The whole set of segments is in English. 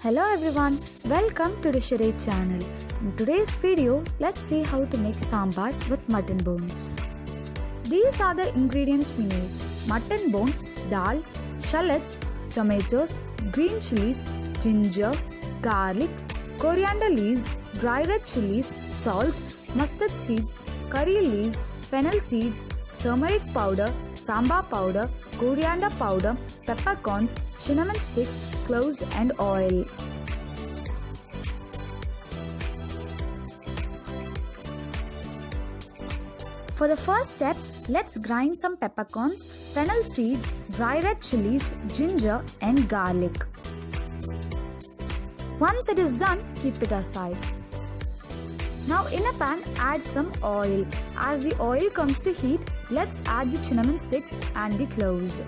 Hello everyone, welcome to the Sheree channel. In today's video, let's see how to make sambar with mutton bones. These are the ingredients we need: mutton bone, dal, shallots, tomatoes, green chillies, ginger, garlic, coriander leaves, dry red chillies, salt, mustard seeds, curry leaves, fennel seeds, turmeric powder, sambar powder, coriander powder, peppercorns, cinnamon stick, cloves and oil. For the first step, let's grind some peppercorns, fennel seeds, dry red chillies, ginger and garlic. Once it is done, keep it aside. Now in a pan, add some oil. As the oil comes to heat, let's add the cinnamon sticks and the cloves.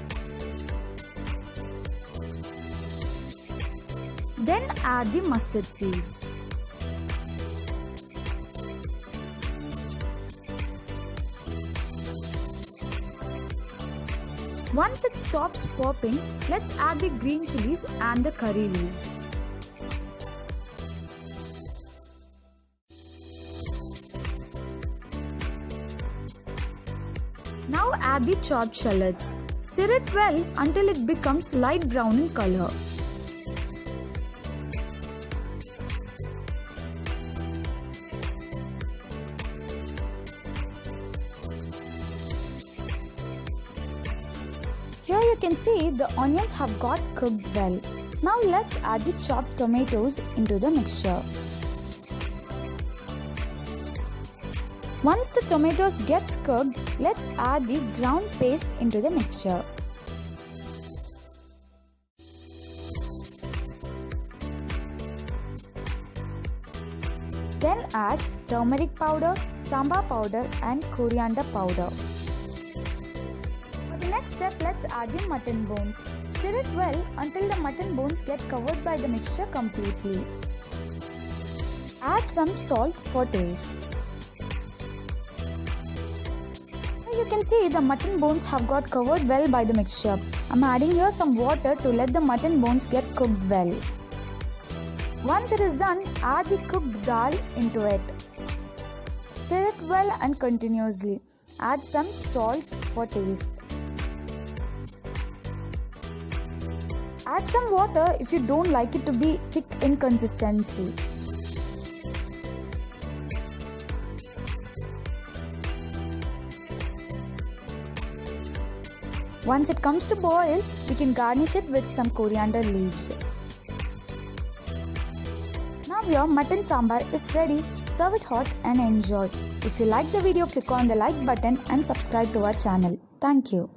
Then add the mustard seeds. Once it stops popping, let's add the green chillies and the curry leaves. Now add the chopped shallots. Stir it well until it becomes light brown in color. Here you can see the onions have got cooked well. Now let's add the chopped tomatoes into the mixture. Once the tomatoes gets cooked, let's add the ground paste into the mixture. Then add turmeric powder, sambar powder and coriander powder. For the next step, let's add the mutton bones. Stir it well until the mutton bones get covered by the mixture completely. Add some salt for taste. You can see the mutton bones have got covered well by the mixture. I'm adding here some water to let the mutton bones get cooked well. Once it is done, add the cooked dal into it. Stir it well and continuously. Add some salt for taste. Add some water if you don't like it to be thick in consistency. Once it comes to boil, we can garnish it with some coriander leaves. Now your mutton sambar is ready. Serve it hot and enjoy. If you like the video, click on the like button and subscribe to our channel. Thank you.